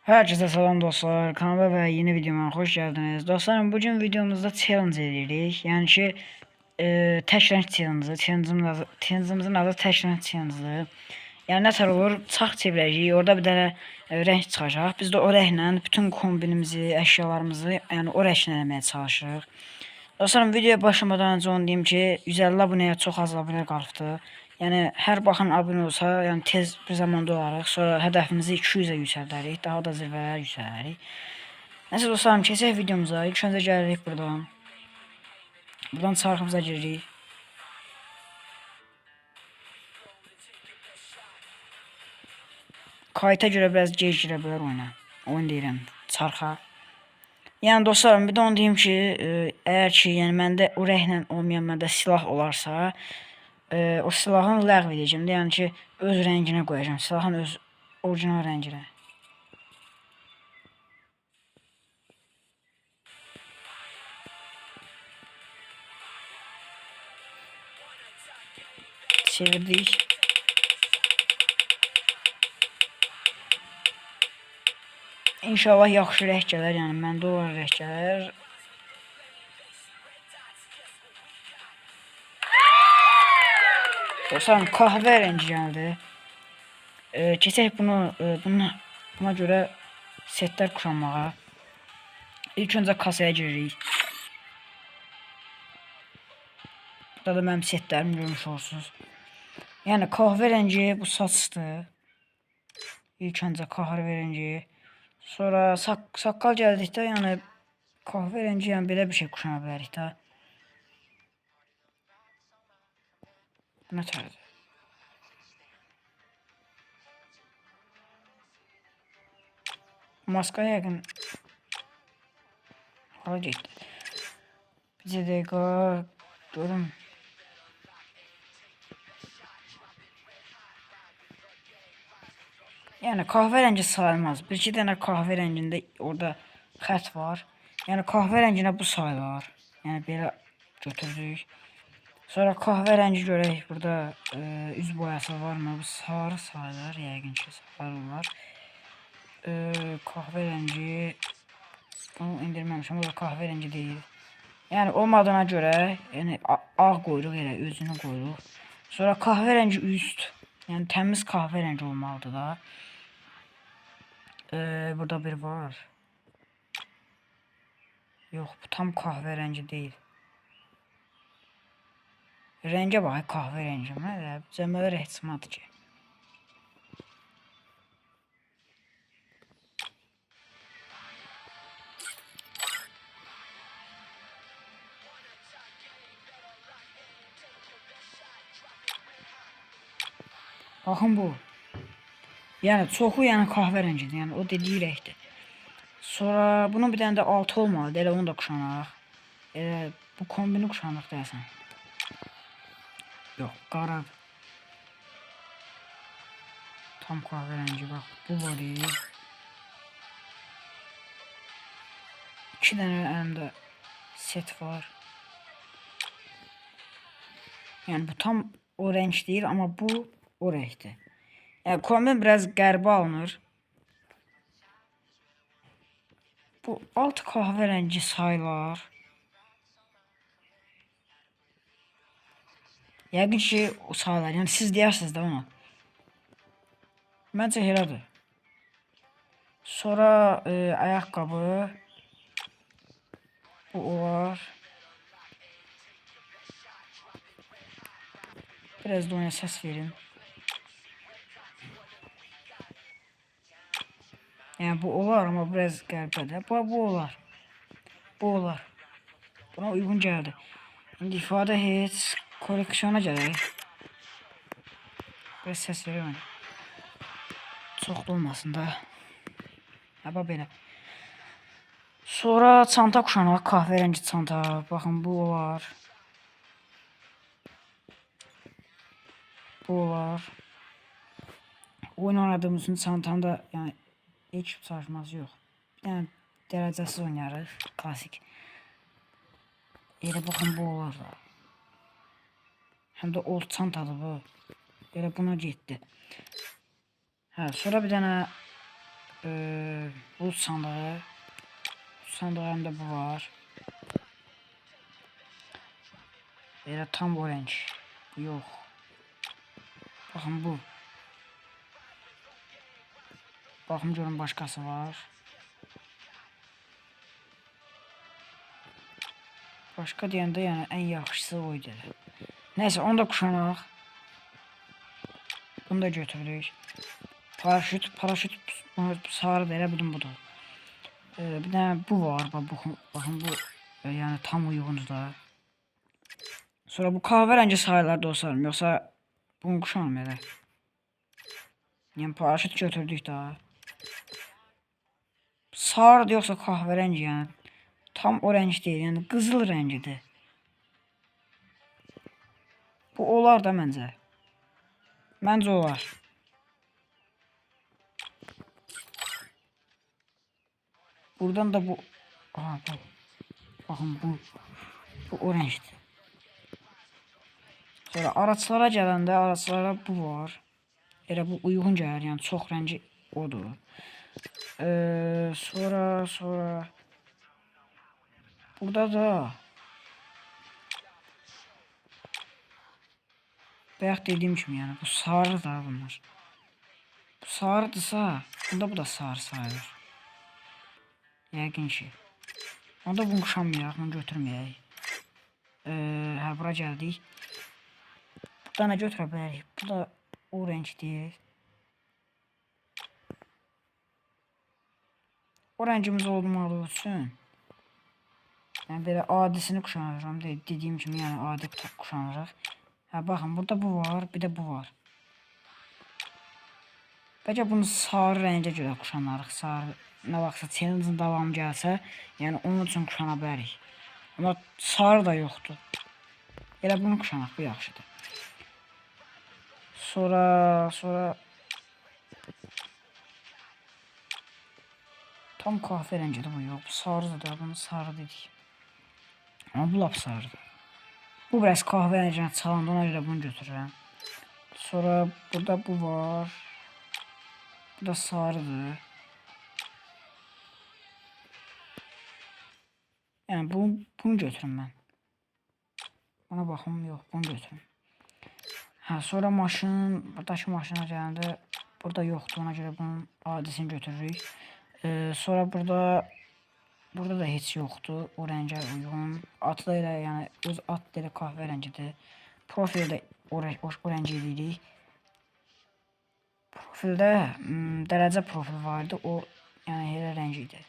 Herkese salam dostlar, kanala ve yeni videoma hoş geldiniz. Dostlarım, bugün videomuzda challenge edirik. Yani ki tek renk challenge'ımızın adı tek renk challenge'dır. Yani ne tər olur, çarx çevirəcəyik, orada bir dənə renk çıxacaq. Biz də o renklə bütün kombinimizi, əşyalarımızı, yəni o renklə eləməyə çalışırıq. Dostlarım, videoya başlamadan önce onu deyim ki, 150 abunəyə çox az abunə qalıbdır. Yəni hər baxan abunə olsa, yəni tez bir zamanda olaraq, sonra hədəfimizi 200-ə yüksəldərik, daha da zirvələrə yüksələrik. Nəsə dostlarım, keçək videomuza. İlk öncə gəlirik buradan. Buradan çarxımıza giririk. Kayıta görə biraz gec girə bilər oyuna. Oyun deyirəm, çarxa. Yəni dostlarım, bir də onu deyim ki, əgər ki, yəni məndə o rənglə olmayan məndə silah olarsa, o silahın ləğv edəcəm də, yəni ki, öz rənginə qoyacağam. Silahın öz orijinal rənginə. Çevirdik. İnşallah yaxşı rəng gələr, yəni məndə olan rəng gələr. Dostlarım, kahve rəngi gəldi. Keçək buna görə setlər kuramağa. İlk öncə kasaya giririk. Burada da mənim setlərim görmüş olursunuz. Yəni kahve rəngi bu saçdır. İlk öncə kahve rəngi. Sonra saqqal gəldikdə, yəni kahve rəngi, yəni belə bir şey kuşana bilərik də. Bu nə tərdir? Maska yəqin hara getdi? Bir dəqiqə görüm. Yəni kahve rəngi sayılmaz. Bir-iki dənə kahve rəngində orada xət var. Yəni kahve rənginə bu sayılır. Yəni belə götürdük. Sonra kahve rəngi görək, burada üz boyası varmı? Bu sarı sayılır, yəqin ki sarı olar. Kahve rəngi bunu indirməmişəm, o da kahve rəngi deyil. Yəni olmadığına görə, yəni ağ qoyuruq, elə özünü qoyuruq. Sonra kahve rəngi üst, yəni təmiz kahve rəngi olmalıdır da. Burada bir var. Yox, bu tam kahve rəngi deyil. Rəngə bax, kahve rəngi. Mənə cəmələr ehtimalıdır ki. Baxın bu. Yəni çoxu yəni kahve rəngidir. Yəni o dediyi rəngdir. Sonra bunun bir dənə də altı olmalıdır. Elə onu da kuşanaq. Elə bu kombini kuşanaq deyəsən. Yox, qara. Tam kahve rəngi, bax. Bu var. 2 dənə əlimdə set var. Yəni bu tam o rəng deyil, amma bu o rəngdir. Yəni kombin biraz qəribə alınır. Bu alt kahve rəngi sayılar. Yəqin ki o sayılar. Yəni siz deyirsiniz də ona. Məncə elədir. Sonra ayaqqabı. Bu olar. Biraz da ona səs verin. Yəni bu olar, amma biraz qəribədir. Bu olar. Bu olar. Buna uyğun gəldi. İndi ifadə heç koleksiyona gələk. Biraz səs verir mənə. Çox da olmasın da. Hə, belə. Sonra çanta kuşanaq, kahve rəngi çanta. Baxın, bu olar. Bu olar. Oyun oynadığımız üçün çantanın da yəni heç çalışması yox. Yəni dərəcəsiz oynarıq, klasik. Elə baxın, bu olar da. Həm də old çantadır bu. Elə buna getdi. Hə, sonra bir dənə Bu sandığı. Sandığımda bu var. Böyle tam orange. Bu yok. Bakın bu. Bakın görün başkası var. Başka deyəndə yəni ən yaxşısı o idi. Neyse onu da kuşanaq. Bunu da götürürük. Paraşüt sarı elə bildim budur. Bir tane bu var. Bakın bu yani tam uyğundur da. Sonra bu kahverengi sayılar dostlarım. Yoksa bunu kuşanmayalım. Yani paraşüt götürdük daha. Sarı yoksa kahverengi yani. Tam orange değil yani kızıl rengidir. Bu olar da məncə. Məncə olar. Buradan da bu. Aha bu. Bakın bu orangedir. Sonra araçlara gələndə araçlara bu var. Elə bu uyğun gəlir yəni çox rəngi odur. Sonra burada da bayaq dediyim kimi yəni bu sarı da bunlar. Bu sarıdırsa bunda bu da sarı sayılır. Yəqin ki. Onda bunu kuşanmayaq, bunu götürməyək. Hə bura gəldik. Buradan da götürə bilərik. Bu da orange deyil. Orange'imiz olmalı üçün yani böyle adisini kuşanırım. Dediğim kimi yani adi kuşanırıq. Ha bakın burada bu var, bir de bu var. Bəlkə bunu sarı rəngə görə kuşanarıq. Sarı nə vaxtsa challenge'ın davamı gəlsə, yəni onun üçün kuşana bilərik. Amma sarı da yoxdur. Elə bunu kuşanaq, bu yaxşıdır. Sonra tam kahverengidir bu yok. Bu sarıdır da, bunu sarı dedik. Ama bu lap sarıdır. Bu biraz kahverengine çalındı, ona görə bunu götürürəm. Sonra burada bu var. Bu da sarıdır. Yani bunu götürüm ben. Buna baxım, yox, bunu götürüm. Ha, sonra maşın, buradakı maşına gələndə burada yoxdur, ona görə bunun adisini götürürük. Sonra burada da heç yoxdur. O rəngə uyğun. Atlı ilə yəni öz at da kahverəngidir. Profildə o rəngi edirik. Profildə dərəcə profil vardı. O yəni elə rəng idi.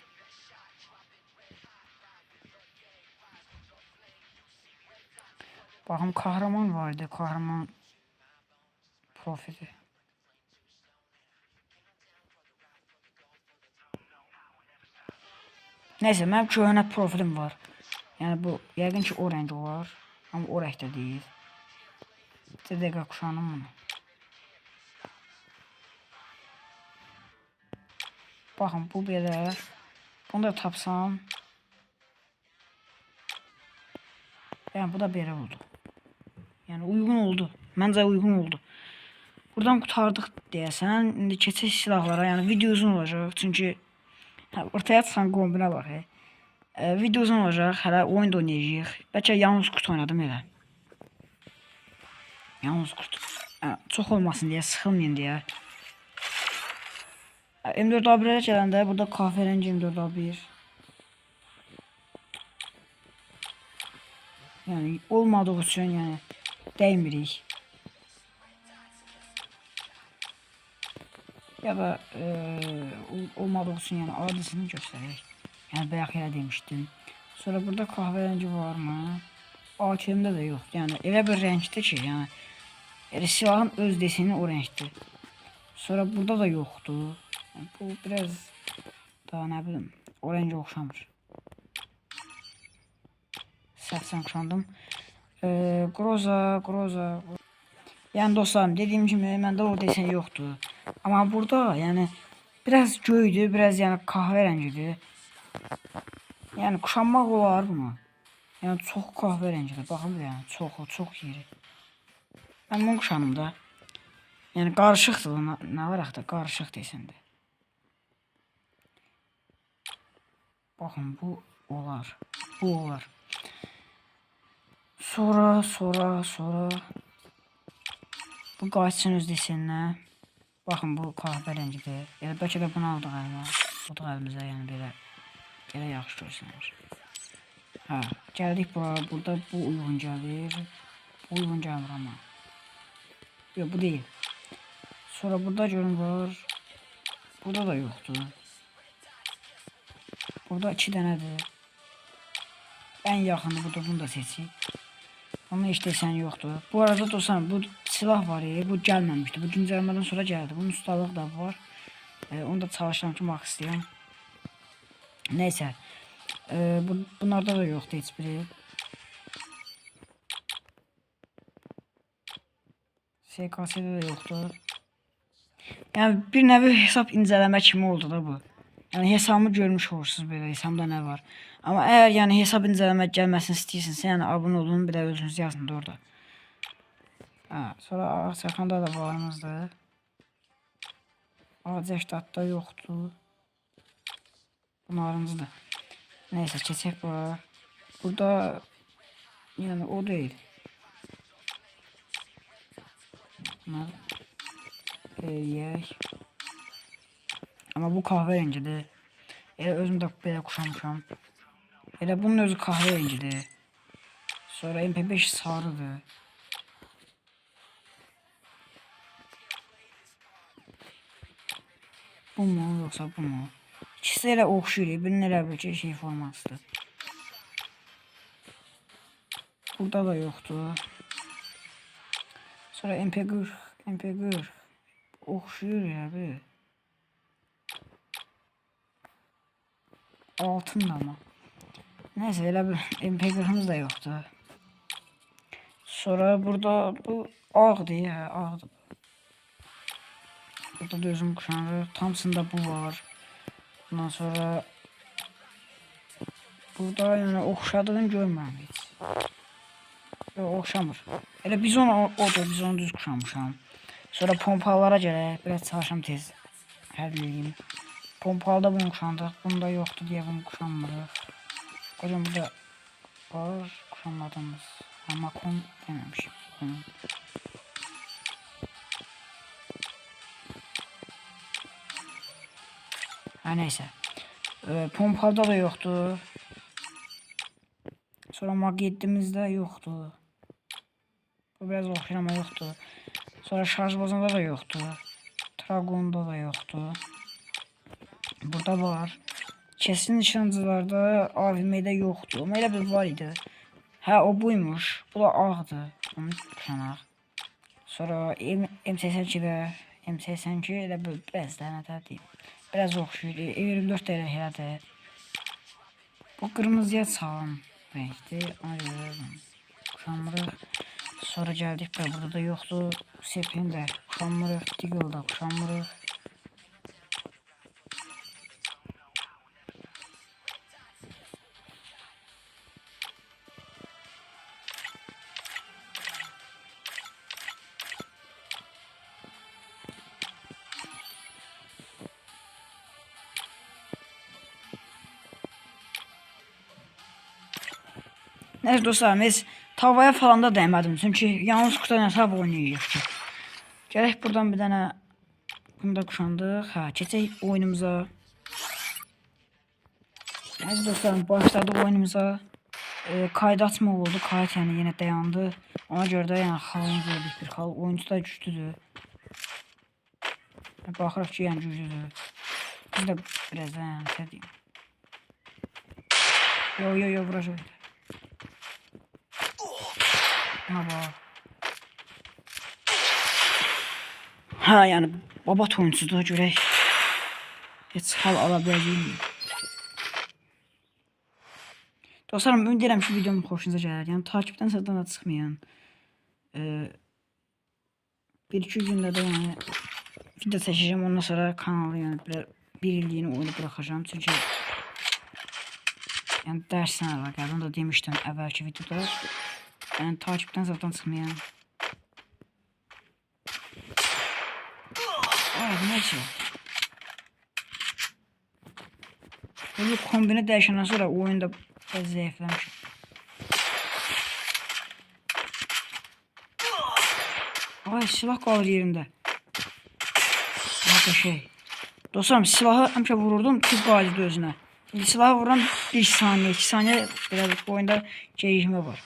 Baxın kahraman vardı. Kahraman profili. Neyse mənim köhnə profilim var. Yəni bu yəqin ki o rəng olar. Amma o rəngdə deyil. Bir dəqiqə kuşanım bunu. Baxın bu belə. Bunu da tapsam. Yəni bu da belə oldu. Yəni uyğun oldu. Məncə uyğun oldu. Buradan qurtardıq deyəsən. İndi keçək silahlara. Yəni video uzun olacaq. Çünki ortaya çıxan kombinə bax. Video uzun olacaq. Hələ oyun da oynayacağıq. Bəlkə yalnız kurt oynadım elə. Yalnız kurt. Çox olmasın deyə, sıxılmayın deyə. M4A1'ə gələndə burada kahverengi M4A1. Yəni olmadığı üçün yəni dəymirik. Ya da olmadığı üçün yəni adisini göstərək. Yəni bayaq elə demişdim. Sonra burada kahverengi var mı? AKM-də də yox. Yəni elə bir rəngdir ki, yəni silahın öz deseni o rəngdir. Sonra burada da yoxdur. Yəni, bu biraz daha nə bilim, o rəngə oxşamır. Səhvsən oxşandım. Groza. Yəni dostlarım, dediyim kimi məndə o desen yoxdur. Amma burada yəni biraz göydür, biraz yəni kahverəngidir. Yəni kuşanmaq olar bunu. Yəni çox kahverəngidir. Baxın yəni çox yeri. Mən bunu kuşanım da. Yəni qarışıqdır, nə var axı da qarışıq desəndə. Baxın bu olar. Bu olar. Sonra bu qaçsın öz desenlə. Baxın bu kahverəngidir. Yəni bəlkə də bunu aldıq əlimə. Bu da əlimizə yəni belə yaxşı görsənir. Hə, gəldik bura. Burada bu uyğun gəlir. Bu uyğun gəlmir amma. Yox, bu deyil. Sonra burada görün var. Burada da yoxdur. Burada 2 dənədir. Ən yaxını budur, bunu da seçik. Onun heç desən yoxdur. Bu arada dostlar, bu silah var ya, bu gəlməmişdi. Bu güncəlmədən sonra gəldi. Bunun ustalığı da var. Onu da çalışıram ki, maq istəyirəm. Neysə. Bunlarda da yoxdur heç biri. SKS-də də yoxdur. Yəni bir nəvi hesab incələmə kimi oldu da bu. Yəni hesabımı görmüş olursunuz belə hesabda nə var. Amma əgər yəni hesab incələmək gəlməsini istəyirsinizsə, yəni abunə olun, bir də özünüz yazın da orada. Hə, sonra Ağçaxanda da varımızdır. Ağcaşdatda yoxdur. Bunlarımızdır. Neyse keçək bura. Burada yəni o deyil. Bunlar eləyək. Amma bu kahverengidir. Elə özüm də belə kuşamışam. Elə bunun özü kahverengidir. Sonra MP5 sarıdır. Bu mu yoksa bu mu? İkisi elə oxşuyur. Birinin elə bir şey formasıdır. Burada da yoxdur. Sonra MP40 oxşuyur ya bir. Altın da ama. Neyse elə bir MP40'ımız da yoxdur. Sonra burada bu ağdır ya, ağdır. Burada da özüm kuşanır. Thompson'da bu var. Ondan sonra burada yani oxşadığını görmürəm heç. Yox, oxşamır. Elə bizon odur, bizon düz kuşanmışam. Sonra pompalara gələk, biraz çalışam tez həll edeyim. Pompalıda bunu kuşandıq, bunda yoxdur deyə bunu kuşanmırıq. Qocan burada var, kuşanmadığımız. Amma kon deməmişim. Hə, neysə. Pompalıda da yoxdur. Sonra Mag-7'mizdə yoxdur. Bu biraz oxşayır amma yoxdur. Sonra şarj bozanda da yoxdur. Dragon'da da yoxdur. Burada var. Kesin nişancılarda AVM'də yoxdur. Amma elə bir var idi. Hə, o buymuş. Bu da ağdır. Onu kuşanaq. Sonra M82'də M82 elə biraz da nə deyim. Biraz oxşuyur. 24 də elədir. Bu qırmızıya çalan renkdir. Ona görə kuşanmırıq. Sonra gəldik burada da yoxdur. Sepin də kuşanmırıq. Deagle da kuşanmırıq. Neyse dostlar, biz tavaya falan da dəymədim. Çünki yalnız kutudan hesab oynayırıq ki. Gələk buradan bir dənə bunu da kuşandıq. Hə, keçək oyunumuza. Neyse dostlar, başladıq oyunumuza. Kaydı açma oldu. Kayıt yəni yenə dayandı. Ona görə də yəni xalını gördük bir xal. Oyuncu da güclüdür. Baxırıq ki, yəni güclüdür. Biz də birazdan yəni sevdiyim. Yo, vuracaq. Buna bak. Ha yani babat oyuncusudur, görək. Heç hal ala biləcəyim. Dostlarım, ümid edirəm ki, videomun xoşunuza gələr. Yəni takipdən zaten da çıxmayan. 1-2 gündə də yəni video çəkəcəm, ondan sonra kanalı yəni bir illiyini oyunu buraxacağım. Çünki yəni dərslə əlaqəli, onu da demişdim əvvəlki videoda. Yəni takipdən zaten çıxmayan. Ay, bu nə ki? Bu kombini dəyişəndən sonra oyunda biraz zəifləmişəm. Ay, silah qalır yerində. Harika şey. Dostlarım, silahı həmişə vururdum, tüp qalırdı özünə. Silahı vururam 1 saniyə, 2 saniyə belə oyunda gecikmə var.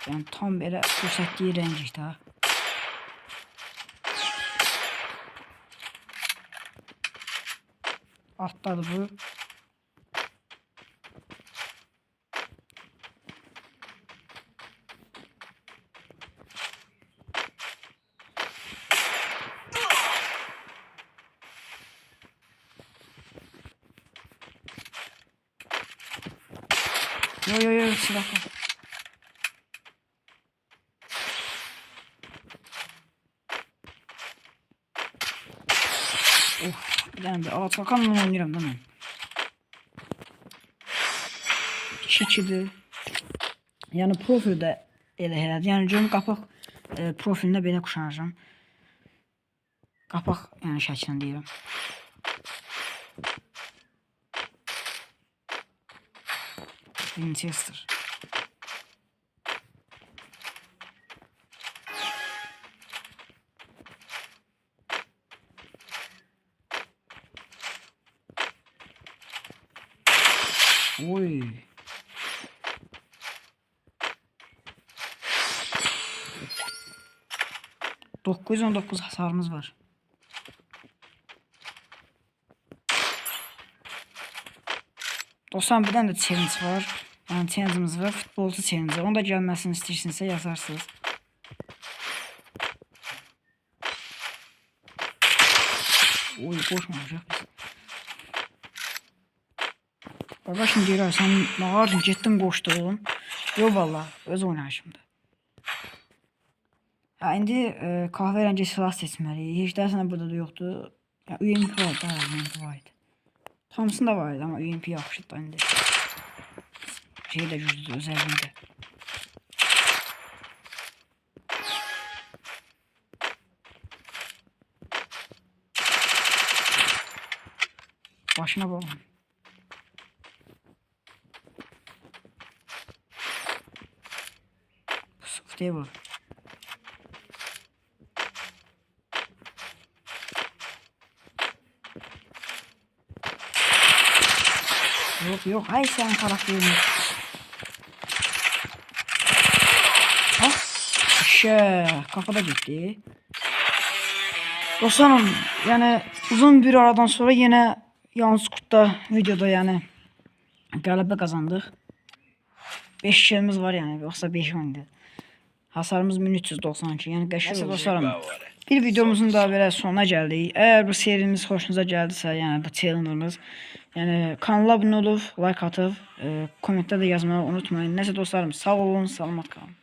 Yəni tam belə göstərdiyi rənglikdə. Atladı bu. Yo silah var. Bir tane bir ağaç kakanla oynayıram da mən. 2-2'dir. Yəni profildə elə elədi. Yəni görüm qapaq profilində belə kuşanacağım. Qapaq yəni şəklini deyirəm. Winchester. Oy. ...919 hasarımız var. Dostlarım, bir tane de challenge var. Yani challenge'ımız var. Futbolcu challenge. Onu da gelmesini istiyorsanız yazarsınız. Oy, koşmayacak biz. Qardaşım deyir, sen ne vardın, getdin qoşdun. Yok valla, öz oynayışımda. Ha, indi kahverengi silah seçməliyik. Heç dərsənə burada da yoxdur. Ya, UMP var da, UMP var idi. Hamısında var idi, amma UMP yaxşıdır da indi. Şey də güclüdür, özəlində. Başına bağlı. Sıfıya bu. Yok, ay sen karakterin. Kafada gitti. Dostlarım, yani uzun bir aradan sonra yine yalnız kurtda videoda yani qələbə qazandıq. 5 kilimiz var yani, yoksa 5 oyundu. Hasarımız 1392, yani qəşəng dostlarım. Bir videomuzun da belə sonuna gəldik. Eğer bu serimiz xoşunuza gəldiysə, yəni bu challenge'ımız, yəni kanala abunə olub, like atıb, kommentdə də yazmağı unutmayın. Nəsə dostlarım, sağ olun, salamat qalın.